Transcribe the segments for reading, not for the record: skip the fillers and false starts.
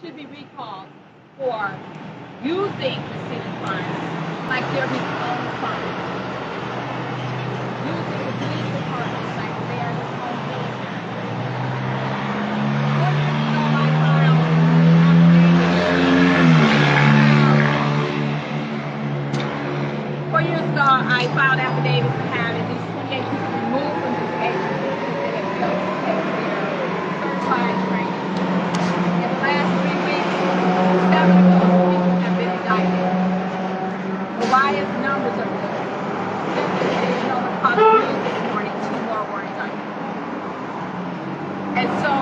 should be recalled for using the city funds like they're his own funds. Using the police department like they're his own military. 4 years ago, I filed affidavits to have at least 28 people removed from this agency because they had failed to take their certified training. In the last 3 weeks, 7 of those people have been indicted. The widest numbers of them, you know, the Fox News this morning, 2 more were indicted. And so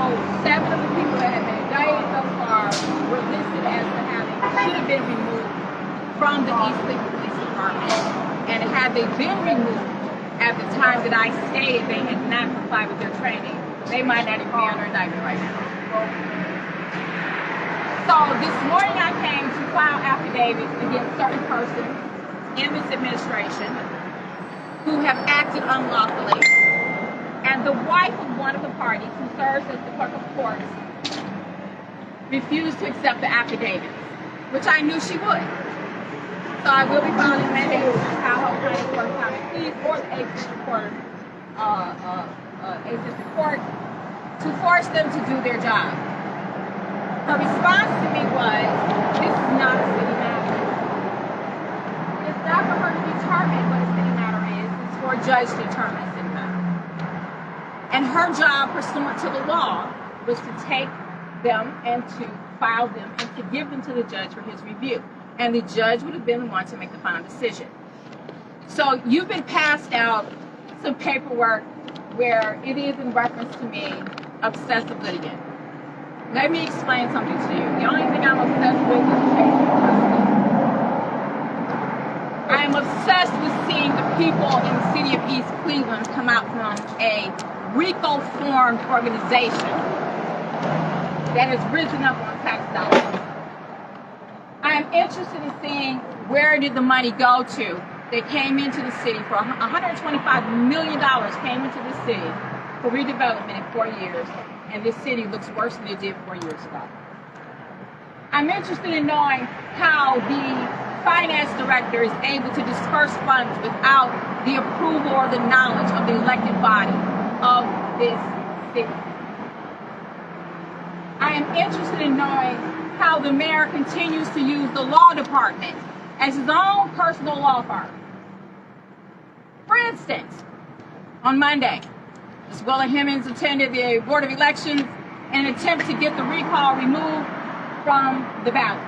7 of the people that have been indicted so far were listed as should have been removed from the East Cleveland Police Department. And had they been removed at the time that I stated they had not complied with their training, they might not even be under indictment right now. So this morning I came to file affidavits against certain persons in this administration who have acted unlawfully. And the wife of one of the parties who serves as the clerk of courts refused to accept the affidavits, which I knew she would. So I will be filing a mandate with the Tahoe County Court of Common Pleas or the 8th District Court, 8th District Court to force them to do their job. Her response to me was, this is not a city matter. It's not for her to determine what a city matter is. It's for a judge to determine a city matter. And her job, pursuant to the law, was to take them and to file them and to give them to the judge for his review. And the judge would have been the one to make the final decision. So you've been passed out some paperwork where it is in reference to me, obsessive litigant. Let me explain something to you. The only thing I'm obsessed with is chasing custody. I am obsessed with seeing the people in the city of East Cleveland come out from a RICO-formed organization that has risen up on tax dollars. I am interested in seeing where did the money go to that came into the city for $125 million came into the city for redevelopment in 4 years, and this city looks worse than it did 4 years ago. I'm interested in knowing how the finance director is able to disperse funds without the approval or the knowledge of the elected body of this city. I am interested in knowing how the mayor continues to use the law department as his own personal law firm. For instance, on Monday, Ms. Willa Hemmings attended the Board of Elections in an attempt to get the recall removed from the ballot.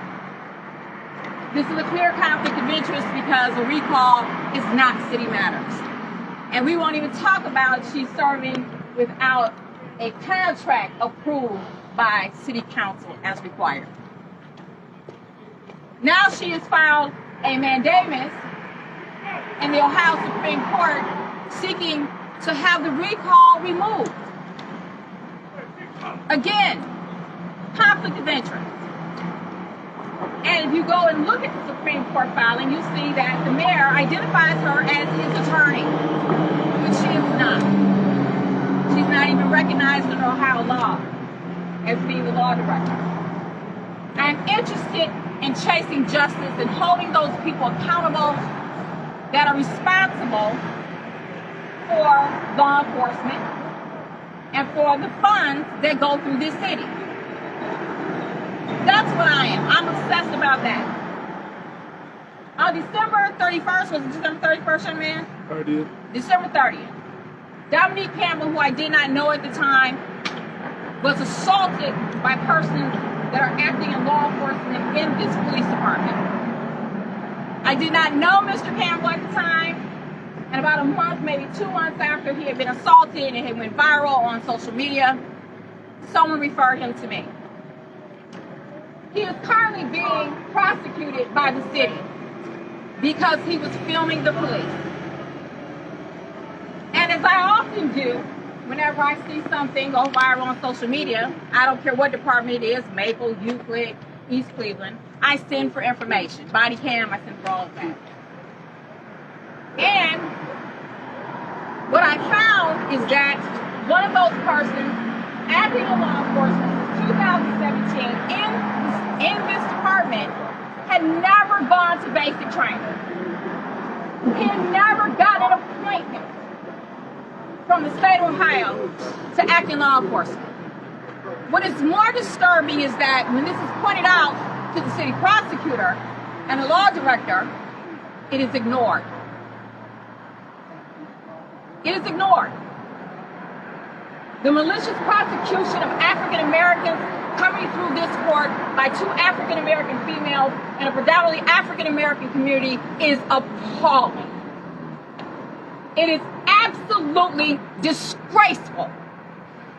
This is a clear conflict of interest because a recall is not city matters. And we won't even talk about she's serving without a contract approved by City Council as required. Now she has filed a mandamus in the Ohio Supreme Court seeking to have the recall removed. Again, conflict of interest. And if you go and look at the Supreme Court filing, you see that the mayor identifies her as his attorney, which she is not. She's not even recognized under Ohio law as being the law director. I'm interested in chasing justice and holding those people accountable that are responsible for law enforcement and for the funds that go through this city. That's what I am. I'm obsessed about that. On December 31st, was it December 31st, young man? 30th. December 30th. Dominique Campbell, who I did not know at the time, was assaulted by persons that are acting in law enforcement in this police department. I did not know Mr. Campbell at the time, and about a month, maybe 2 months after he had been assaulted and it went viral on social media, someone referred him to me. He is currently being prosecuted by the city because he was filming the police. And as I often do, whenever I see something go viral on social media, I don't care what department it is, Maple, Euclid, East Cleveland, I send for information. Body cam, I send for all of that. And what I found is that one of those persons acting in law enforcement since 2017 in the had never gone to basic training. He had never got an appointment from the state of Ohio to act in law enforcement. What is more disturbing is that when this is pointed out to the city prosecutor and the law director, it is ignored. It is ignored. The malicious prosecution of African Americans coming through this court by 2 African American females in a predominantly African American community is appalling. It is absolutely disgraceful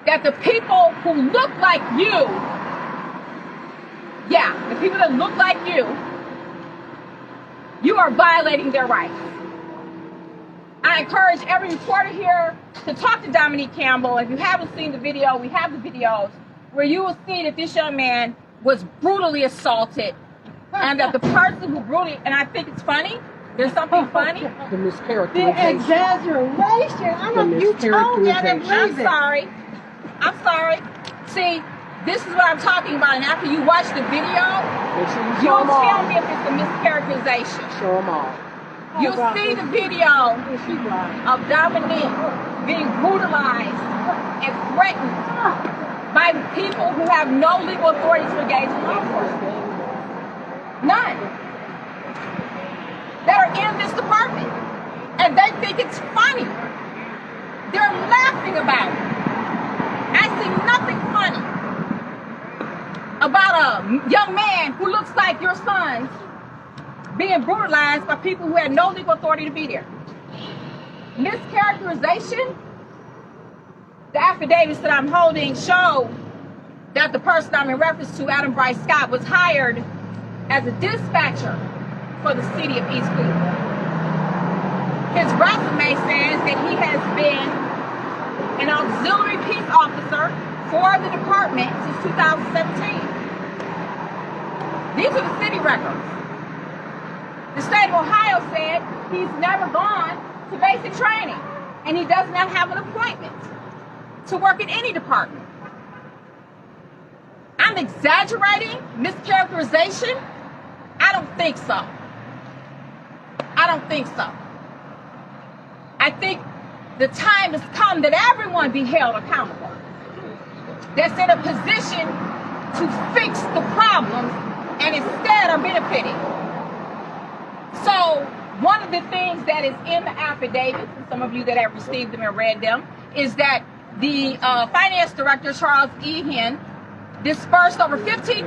that the people who look like you, the people that look like you are violating their rights. I encourage every reporter here to talk to Dominique Campbell. If you haven't seen the video, we have the videos where you will see that this young man was brutally assaulted, and that the person who brutally, and I think it's funny, there's something funny. The mischaracterization. The exaggeration. You told me I didn't believe it. I'm sorry. See, this is what I'm talking about, and after you watch the video, you'll tell me if it's a mischaracterization. Show them all. You see the video of Dominique being brutalized and threatened by people who have no legal authority to engage in law enforcement. None. That are in this department. And they think it's funny. They're laughing about it. I see nothing funny about a young man who looks like your son being brutalized by people who had no legal authority to be there. Mischaracterization, the affidavits that I'm holding show that the person I'm in reference to, Adam Bryce Scott, was hired as a dispatcher for the city of East Cleveland. His resume says that he has been an auxiliary peace officer for the department since 2017. These are the city records. The state of Ohio said he's never gone to basic training, and he does not have an appointment to work in any department. I'm exaggerating mischaracterization? I don't think so. I don't think so. I think the time has come that everyone be held accountable, that's in a position to fix the problems and instead are benefiting. So one of the things that is in the affidavits, and some of you that have received them and read them, is that the finance director, Charles Ehan, dispersed over $15,000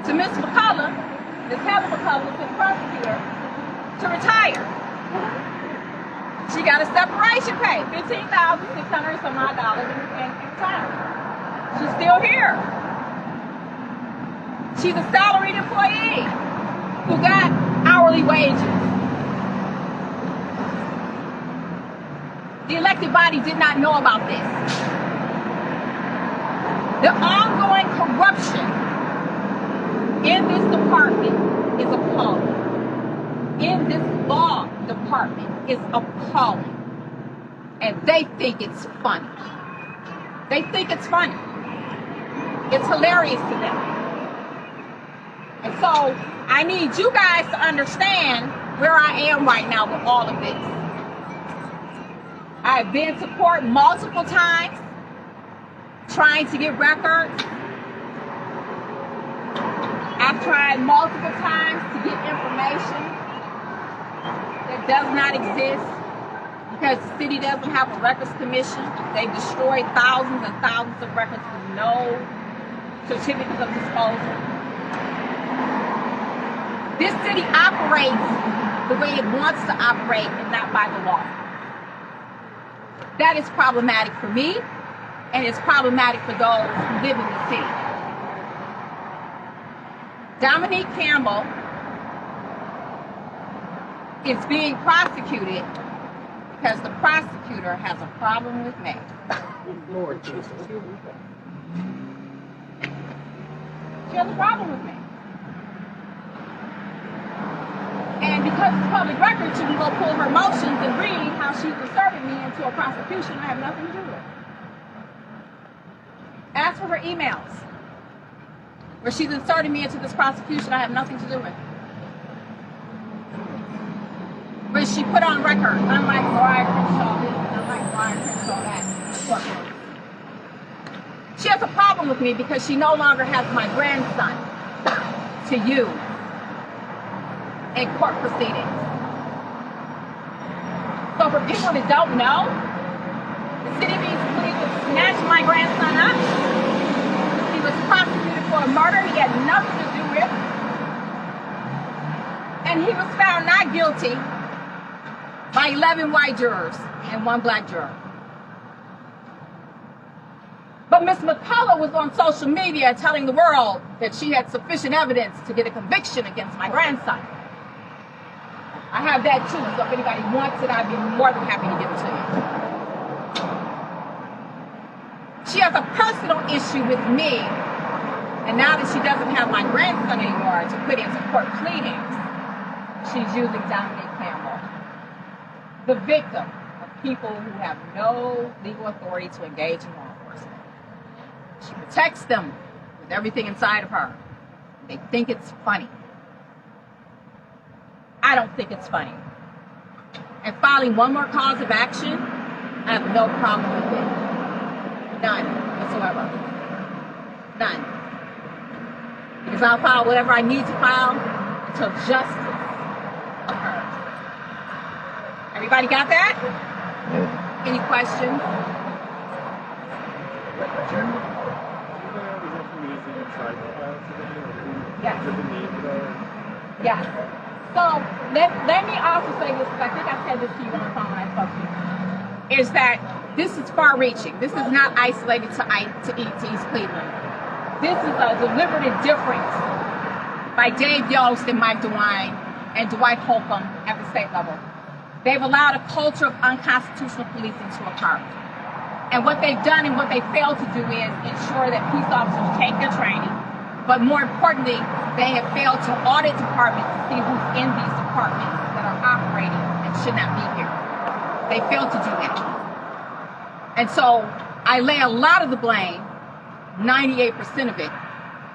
to Ms. McCullough, Ms. Heather McCullough, the prosecutor, to retire. She got a separation pay, $15,600 some odd dollars in retirement. She's still here. She's a salaried employee who got hourly wages. The elected body did not know about this. The ongoing corruption in this department is appalling. In this law department is appalling. And they think it's funny. They think it's funny. It's hilarious to them. And so I need you guys to understand where I am right now with all of this. I've been to court multiple times trying to get records. I've tried multiple times to get information that does not exist because the city doesn't have a records commission. They've destroyed thousands and thousands of records with no certificates of disposal. This city operates the way it wants to operate and not by the law. That is problematic for me, and it's problematic for those who live in the city. Dominique Campbell is being prosecuted because the prosecutor has a problem with me. Lord Jesus. She has a problem with me. And because it's public record, she can go pull her motions and read how she's inserted me into a prosecution. I have nothing to do with it. Ask for her emails. where she's inserted me into this prosecution I have nothing to do with. Where she put on record, unlike Mariah Crenshaw this and unlike Mariah Crenshaw that. She has a problem with me because she no longer has my grandson to use in court proceedings. So for people that don't know, the city of East Cleveland snatched my grandson up. He was prosecuted for a murder he had nothing to do with. And he was found not guilty by 11 white jurors and 1 black juror. But Ms. McCullough was on social media telling the world that she had sufficient evidence to get a conviction against my grandson. I have that too, so if anybody wants it, I'd be more than happy to give it to you. She has a personal issue with me, and now that she doesn't have my grandson anymore to put into court pleadings, she's using Dominique Campbell, the victim of people who have no legal authority to engage in law enforcement. She protects them with everything inside of her. They think it's funny. I don't think it's funny. And filing one more cause of action, I have no problem with it. None whatsoever. None. Because I'll file whatever I need to file until justice occurs. Everybody got that? Any questions? Yes. Yes. So let me also say this, because I think I said this to you on the phone when I spoke to you, is that this is far-reaching. This is not isolated to East Cleveland. This is a deliberate indifference by Dave Yost and Mike DeWine and Dwight Holcomb at the state level. They've allowed a culture of unconstitutional policing to occur. And what they've done and what they failed to do is ensure that police officers take their training, but more importantly, they have failed to audit departments to see who's in these departments that are operating and should not be here. They failed to do that. And so I lay a lot of the blame, 98% of it,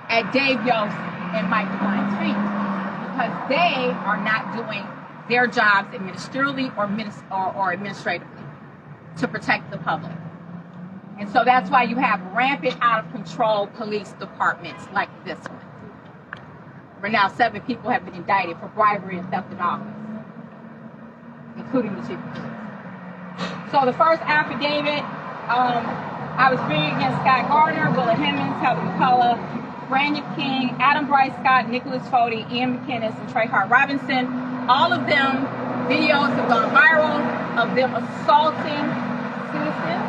at Dave Yost and Mike DeWine's feet, because they are not doing their jobs administratively or administratively to protect the public. And so that's why you have rampant, out of control police departments like this one, where now 7 people have been indicted for bribery and theft in office, including the chief of police. So the first affidavit, I was bringing against Scott Gardner, Willa Hemmings, Heather McCullough, Brandon King, Adam Bryce Scott, Nicholas Fody, Ian McKinnis, and Trey Hart Robinson. All of them, videos have gone viral of them assaulting citizens,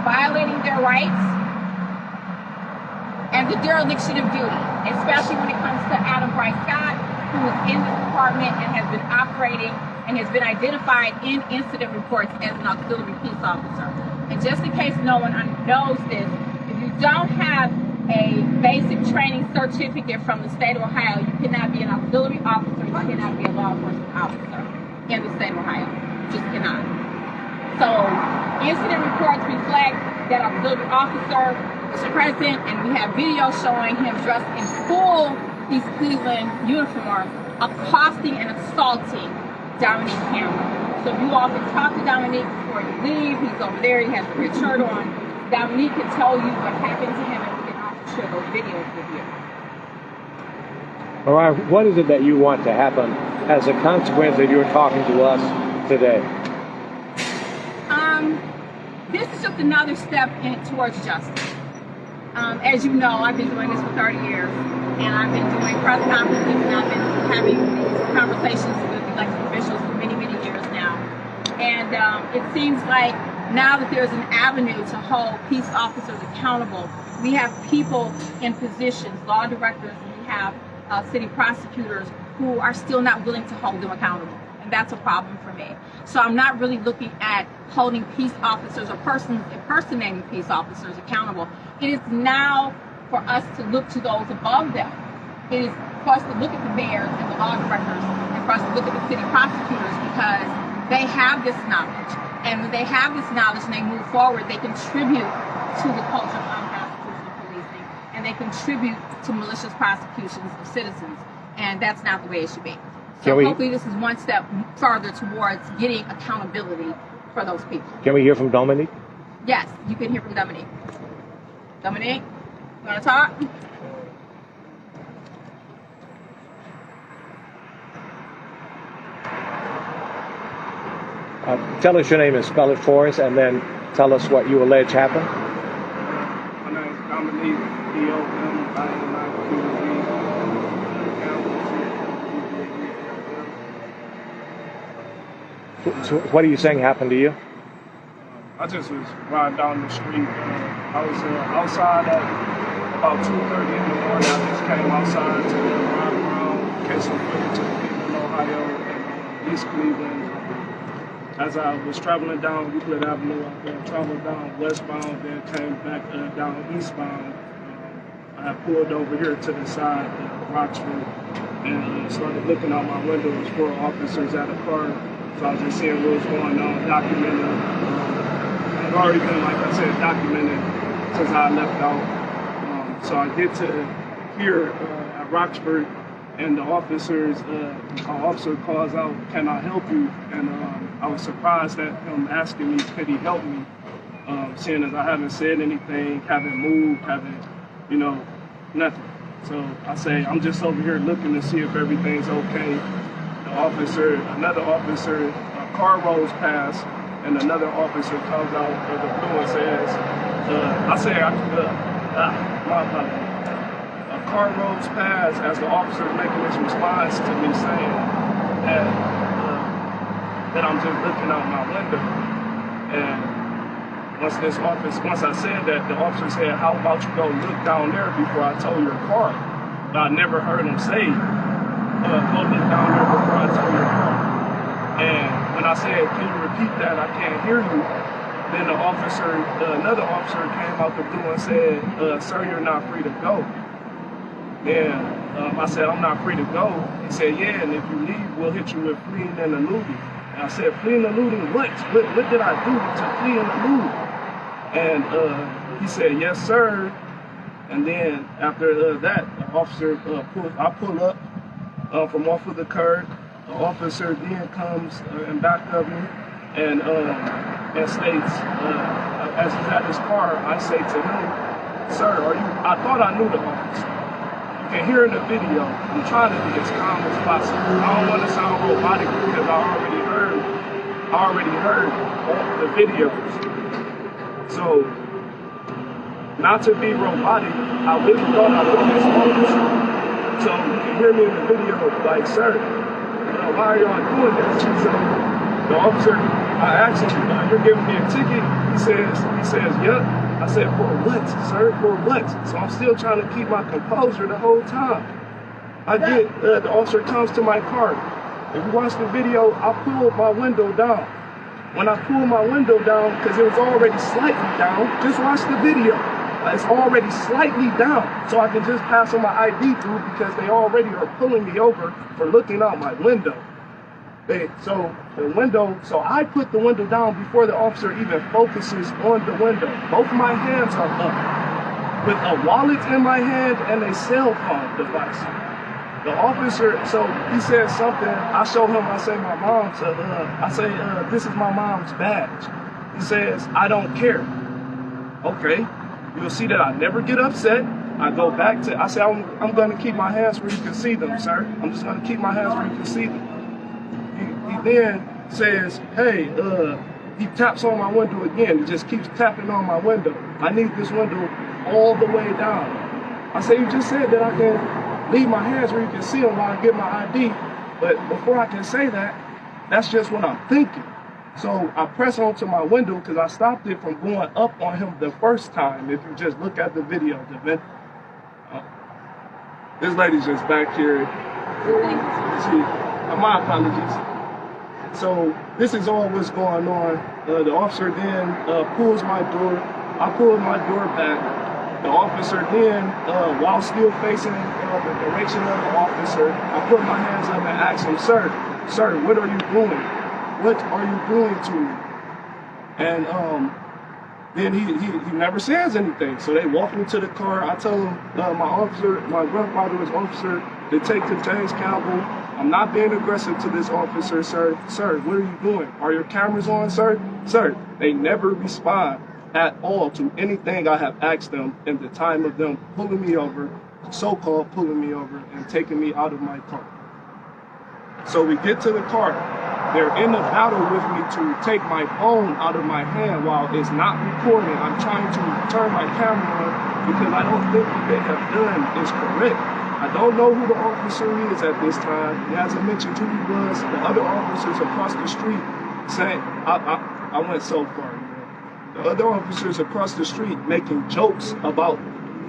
violating their rights, and the dereliction of duty, especially when it comes to Adam Bryce Scott, who is in this department and has been operating and has been identified in incident reports as an auxiliary peace officer. And just in case no one knows this, if you don't have a basic training certificate from the state of Ohio, you cannot be an auxiliary officer, you cannot be a law enforcement officer in the state of Ohio. You just cannot. So incident reports reflect that auxiliary officer was present, and we have video showing him dressed in full East Cleveland uniform, accosting and assaulting Dominique Campbell. So if you all can talk to Dominique before you leave, he's over there, he has a red shirt on. Dominique can tell you what happened to him, and we can also share those videos with you. All right, what is it that you want to happen as a consequence of your talking to us today? This is just another step towards justice. As you know, I've been doing this for 30 years, and I've been doing press conferences, and I've been having these conversations with elected officials for many, many years now. And it seems like now that there's an avenue to hold peace officers accountable, we have people in positions, law directors, and we have city prosecutors who are still not willing to hold them accountable. And that's a problem for me. So I'm not really looking at holding peace officers or persons impersonating peace officers accountable. It is now for us to look to those above them. It is for us to look at the mayors and the law directors, and for us to look at the city prosecutors, because they have this knowledge. And when they have this knowledge and they move forward, they contribute to the culture of unconstitutional policing. And and they contribute to malicious prosecutions of citizens, and that's not the way it should be. So Can we- hopefully this is one step further towards getting accountability for those people. Can we hear from Dominique? Yes, you can hear from Dominique. Dominique, you want to talk? Tell us your name and spell it for us, and then tell us what you allege happened. My name is Dominique, D-O-M-I-N-I-Q-U-E. So what are you saying happened to you? I just was riding down the street. I was outside at about 2:30 in the morning. I just came outside to ride around, catch some footage of Cleveland, Ohio, and East Cleveland. As I was traveling down Euclid Avenue, I traveled down westbound, then came back down eastbound. I had pulled over here to the side of Roxford and started looking out my windows for officers at a car. So I was just seeing what was going on, documenting. I'd already been, like I said, documented since I left out. So I get to here at Roxford, and the officers, an officer calls out, "Can I help you?" And I was surprised at him asking me, could he help me? Seeing as I haven't said anything, haven't moved, haven't, nothing. So I say, I'm just over here looking to see if everything's okay. Another officer, a car rolls past, and another officer comes out of the blue and says, my apologies. A car rolls past as the officer is making his response to me saying that I'm just looking out my window. And once I said that, the officer said, "How about you go look down there before I tow your car?" But I never heard him say, "Go look down there before I tow your car." And when I said, "Can you repeat that? I can't hear you," then another officer came out the blue and said, "Sir, you're not free to go." And I said, "I'm not free to go." He said, "Yeah, and if you leave, we'll hit you with fleeing and eluding." And I said, "Fleeing and eluding what? What did I do to flee and elude?" And he said, "Yes, sir." And then after that, the officer I pull up from off of the curb. The officer then comes in back of me and states, as he's at his car, I say to him, "Sir, I thought I knew the officer. You can hear in the video, I'm trying to be as calm as possible. I don't want to sound robotic because I already heard all the videos. So, not to be robotic, I really thought I knew this officer. So you can hear me in the video like, "Sir, why are y'all doing this?" So the officer, I asked him, "You're giving me a ticket?" He says, "Yep." I said, "For what, sir? For what?" So I'm still trying to keep my composure the whole time. The officer comes to my car. If you watch the video, I pulled my window down. When I pulled my window down, because it was already slightly down, just watch the video. It's already slightly down, so I can just pass on my ID through because they already are pulling me over for looking out my window. So I put the window down before the officer even focuses on the window. Both my hands are up with a wallet in my hand and a cell phone device. The officer, so he says something, I show him, I say, "My mom's, this is my mom's badge." He says, "I don't care." Okay, you'll see that I never get upset. I go back to, I say, I'm going to keep my hands where you can see them, sir. I'm just going to keep my hands where you can see them. He then says, "Hey," he taps on my window again. He just keeps tapping on my window. "I need this window all the way down." I say, "You just said that I can leave my hands where you can see them while I get my ID." But before I can say that, that's just what I'm thinking. So I press onto my window because I stopped it from going up on him the first time. If you just look at the video, this lady's just back here. My apologies. So this is all what's going on. The officer then pulls my door. I pull my door back. The officer then, while still facing the direction of the officer, I put my hands up and ask him, sir, what are you doing? What are you doing to me?" And then he never says anything. So they walk me to the car. I tell him, my grandfather was officer, Detective James Campbell. I'm not being aggressive to this officer, sir. Sir, what are you doing? Are your cameras on, sir? Sir, they never respond at all to anything I have asked them in the time of them pulling me over, so-called pulling me over, and taking me out of my car. So we get to the car. They're in a battle with me to take my phone out of my hand while it's not recording. I'm trying to turn my camera on because I don't think what they have done is correct. I don't know who the officer is at this time. He hasn't mentioned who he was. The other officers across the street saying, I went so far. The other officers across the street making jokes about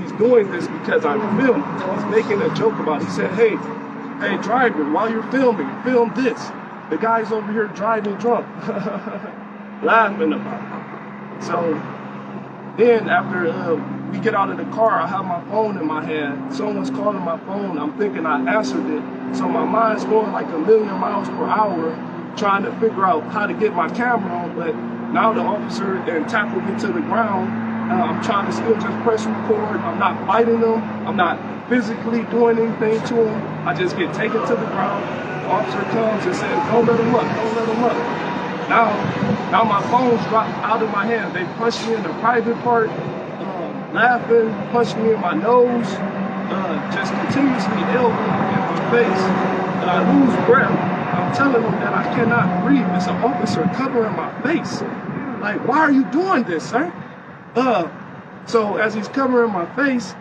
he's doing this because I'm filming. He's making a joke about it. He said, hey, driver, while you're filming, film this. The guy's over here driving drunk, laughing about it. So then after we get out of the car, I have my phone in my hand. Someone's calling my phone. I'm thinking I answered it. So my mind's going like 1,000,000 miles per hour, trying to figure out how to get my camera on. But now the officer then tackled me to the ground. I'm trying to still just press record. I'm not fighting them. I'm not physically doing anything to them. I just get taken to the ground. The officer comes and says, don't let him up, don't let him up. Now my phone's dropped out of my hand. They punched me in the private part, laughing, punched me in my nose, just continuously elbowing me in my face. And I lose breath. I'm telling them that I cannot breathe. It's an officer covering my face. Like, why are you doing this, sir? So as he's covering my face,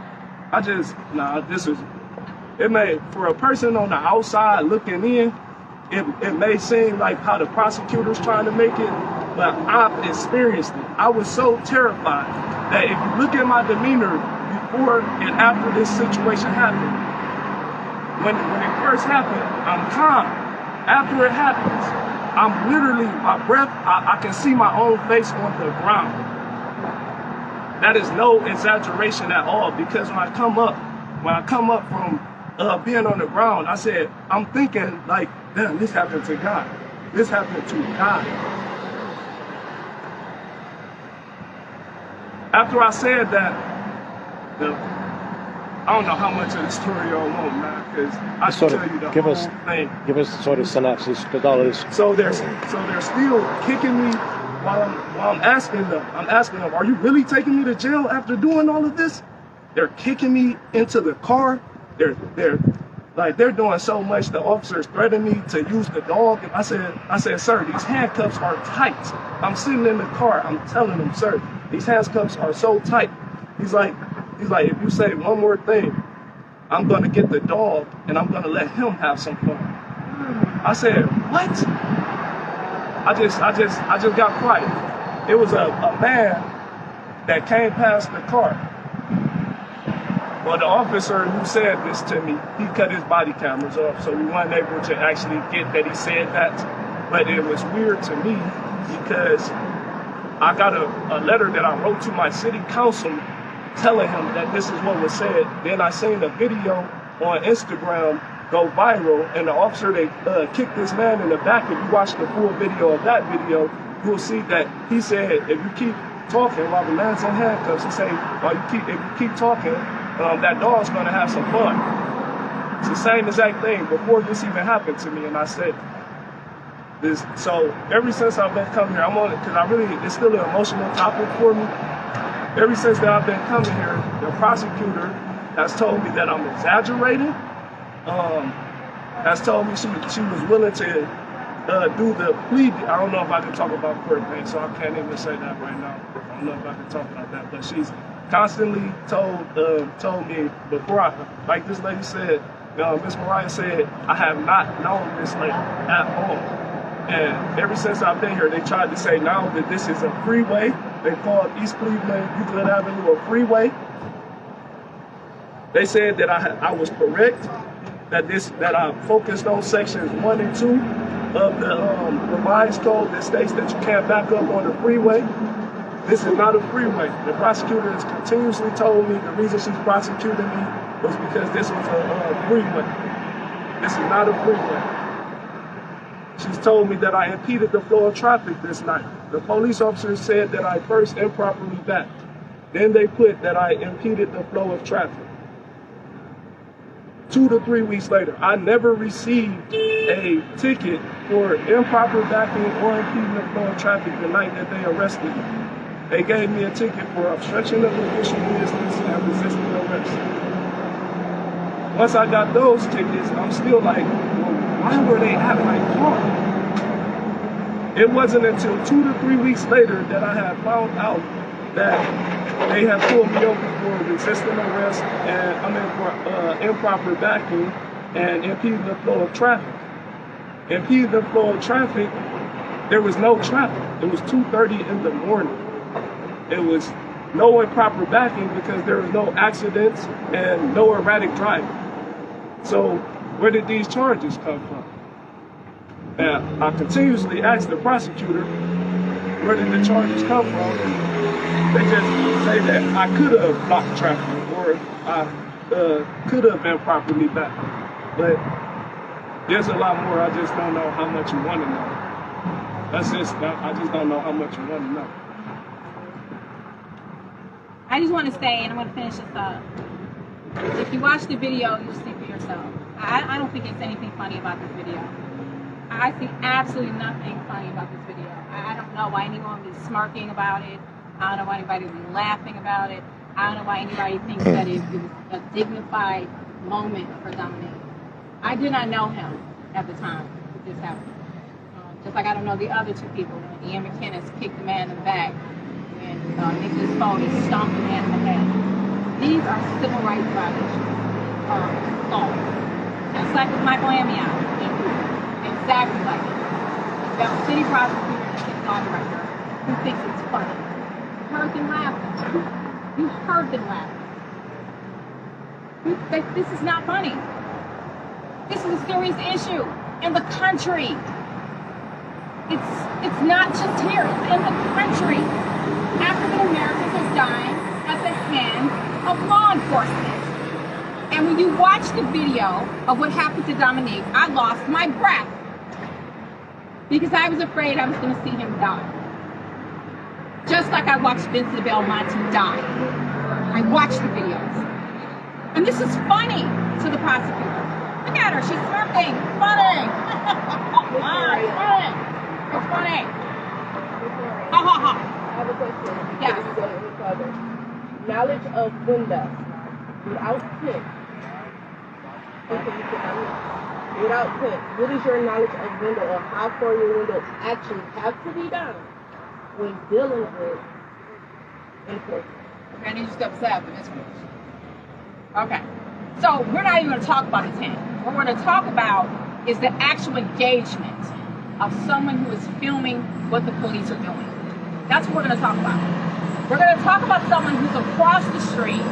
for a person on the outside looking in, it may seem like how the prosecutor's trying to make it, but I've experienced it. I was so terrified that if you look at my demeanor before and after this situation happened, when it first happened, I'm calm. After it happens, I'm literally, my breath, I can see my own face on the ground. That is no exaggeration at all, because when I come up from being on the ground, I said, I'm thinking like, damn, this happened to God. This happened to God. After I said that, I don't know how much of the story y'all want, man, because I should tell you the whole thing. Give us sort of synopsis with all of this. So they're still kicking me while I'm asking them, are you really taking me to jail after doing all of this? They're kicking me into the car. They're doing so much. The officers threatened me to use the dog. And I said, sir, these handcuffs are tight. I'm sitting in the car. I'm telling them, sir, these handcuffs are so tight. He's like, if you say one more thing, I'm gonna get the dog and I'm gonna let him have some fun. I said, what? I just got quiet. It was a man that came past the car. Well, the officer who said this to me, he cut his body cameras off, so we weren't able to actually get that he said that. But it was weird to me because I got a letter that I wrote to my city council telling him that this is what was said. Then I seen a video on Instagram go viral, and the officer, they kicked this man in the back. If you watch the full video of that video, you'll see that he said, if you keep talking while the man's in handcuffs, he said, if you keep talking, that dog's gonna have some fun. It's the same exact thing before this even happened to me, and I said this. So ever since I've been coming here, I'm on it because it's still an emotional topic for me. Ever since that I've been coming here, the prosecutor has told me that I'm exaggerating. Has told me she was willing to do the plea. I don't know if I can talk about court things, so I can't even say that right now. I don't know if I can talk about that, but she's constantly told me before like this lady said, Miss Mariah said, I have not known this lady at all. And ever since I've been here, they tried to say now that this is a freeway. They called East Cleveland, Euclid Avenue a freeway. They said that I was correct, that I focused on sections 1 and 2 of the revised code that states that you can't back up on the freeway. This is not a freeway. The prosecutor has continuously told me the reason she's prosecuting me was because this was a freeway. This is not a freeway. She's told me that I impeded the flow of traffic this night. The police officer said that I first improperly backed. Then they put that I impeded the flow of traffic. 2 to 3 weeks later, I never received a ticket for improper backing or impeding the flow of traffic the night that they arrested me. They gave me a ticket for obstruction of official business and resisting arrest. Once I got those tickets, I'm still like, well, why were they at my car? It wasn't until 2 to 3 weeks later that I had found out that they had pulled me over for resisting arrest and for improper backing and impeding the flow of traffic. Impeding the flow of traffic, there was no traffic. It was 2:30 in the morning. It was no improper backing because there was no accidents and no erratic driving. So where did these charges come from? And I continuously asked the prosecutor, where did the charges come from? They just say that I could have blocked traffic or I could have been properly backed. But there's a lot more. I just don't know how much you want to know. I just don't know how much you want to know. I just want to say, and I'm going to finish this up. If you watch the video, you'll see for yourself. I don't think it's anything funny about this video. I see absolutely nothing funny about this video. I don't know why anyone would be smirking about it. I don't know why anybody would be laughing about it. I don't know why anybody thinks that it was a dignified moment for Dominique. I did not know him at the time that this happened. Just like I don't know the other two people. When Ian McKinnis kicked the man in the back and Nicholas Foley stomped the man in the head. These are civil rights violations. Laws. Just like with Michael Amiot. Exactly like it. You've got a city prosecutor sitting on the record who thinks it's funny. You heard them laughing. You heard them laughing. This is not funny. This is a serious issue in the country. It's not just here, it's in the country. African Americans are dying at the hands of law enforcement. And when you watch the video of what happened to Dominique, I lost my breath. Because I was afraid I was going to see him die. Just like I watched Vincent Belmonte die. I watched the videos. And this is funny to the prosecutor. Look at her, she's smirking. Funny. It's funny. Ha ha ha. I have a question. Yes. Before you go any further. Knowledge of window without tint. Without tint, what is your knowledge of window or how far your windows actually have to be down when dealing with enforcement? Okay, I need you to step aside for this one. Okay. So we're not even going to talk about the tint. What we're going to talk about is the actual engagement of someone who is filming what the police are doing. That's what we're going to talk about. We're going to talk about someone who's across the street,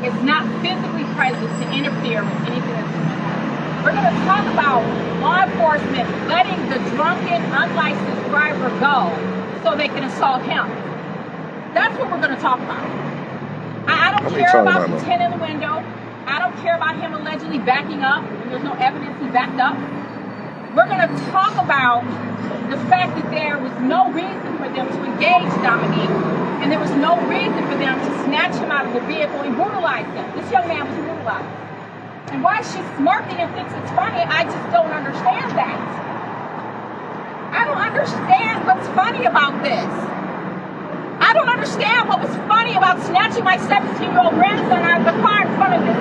is not physically present to interfere with anything that's going on. We're going to talk about law enforcement letting the drunken, unlicensed driver go so they can assault him. That's what we're going to talk about. I don't care about the tint in the window. I don't care about him allegedly backing up when there's no evidence he backed up. We're going to talk about the fact that there was no reason for them to engage Dominique, and there was no reason for them to snatch him out of the vehicle and brutalize him. This young man was brutalized. And why she's smirking and thinks it's funny, I just don't understand that. I don't understand what's funny about this. I don't understand what was funny about snatching my 17-year-old grandson out of the car in front of the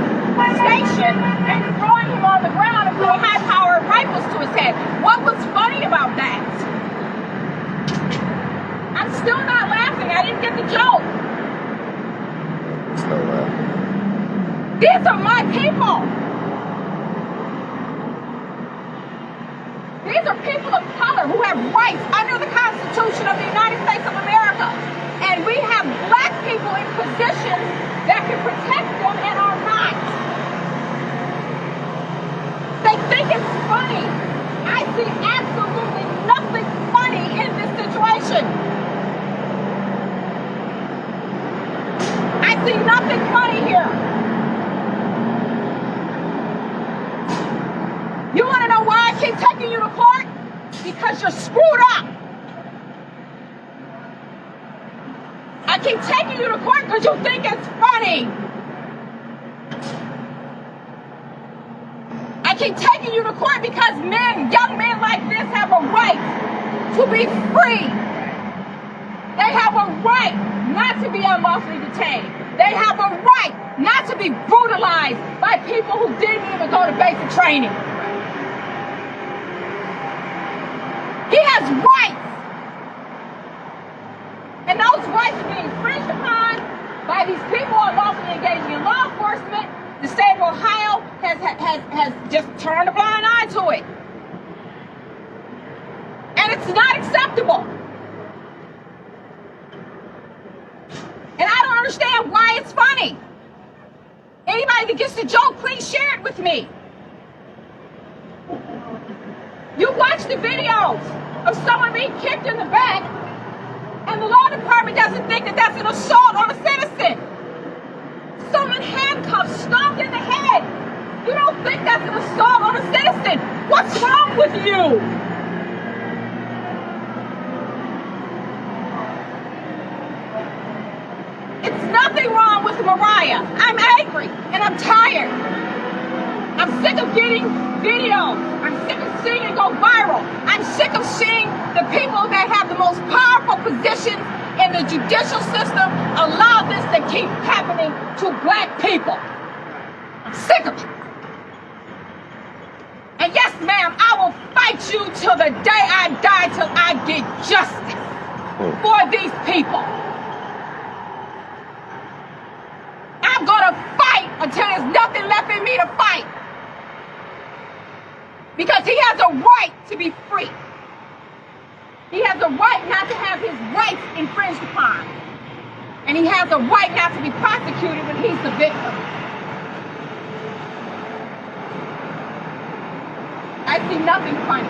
station and throwing him on the ground and throwing high-powered rifles to his head. What was funny about that? I'm still not laughing. I didn't get the joke. Still laughing. These are my people. These are people of color who have rights under the Constitution of the United States of America. And we have black people in positions that can protect them and are not. They think it's funny. I see absolutely nothing funny in this situation. I see nothing funny here. You want to know why I keep taking you to court? because you're screwed up. I keep taking you to court because you think it's funny. I keep taking you to court because men, young men like this have a right to be free. They have a right not to be unlawfully detained. They have a right not to be brutalized by people who didn't even go to basic training. He has rights. And those rights are being infringed upon by these people unlawfully engaging in law enforcement. The state of Ohio has just turned a blind eye to it. And it's not acceptable. And I don't understand why it's funny. Anybody that gets the joke, please share it with me. You watch the videos of someone being kicked in the back, and the law department doesn't think that that's an assault on a citizen. Someone handcuffed, stomped in the head. You don't think that's an assault on a citizen. What's wrong with you? It's nothing wrong with Mariah. I'm angry and I'm tired. I'm sick of getting videos. I'm sick of seeing it go viral. I'm sick of seeing the people that have the most powerful positions in the judicial system allow this to keep happening to black people. I'm sick of it. And yes, ma'am, I will fight you till the day I die, till I get justice for these people. I'm gonna fight until there's nothing left in me to fight. Because he has a right to be free. He has a right not to have his rights infringed upon. And he has a right not to be prosecuted when he's the victim. I see nothing funny.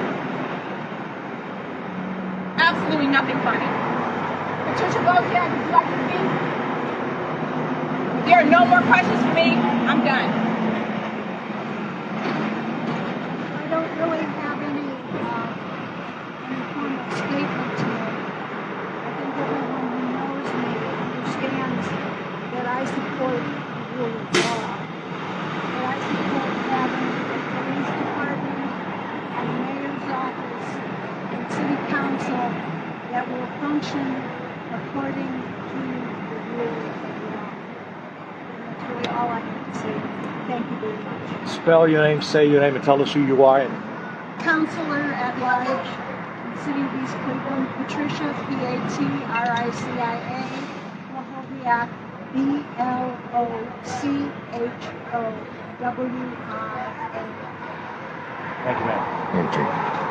Absolutely nothing funny. Patricia Bozak, would you like to speak? If there are no more questions for me, I'm done. I don't really have any form of statement to make. I think everyone who knows me understands that I support the rule of law. That I support having the police department and the mayor's office and city council that will function according to the rules of law. And that's really all I have to say. Thank you very much. Spell your name, say your name, and tell us who you are. Counselor at large in the city of East Cleveland, Patricia, Patricia, Blochowiak, Blochowiak. Thank you, ma'am. Okay.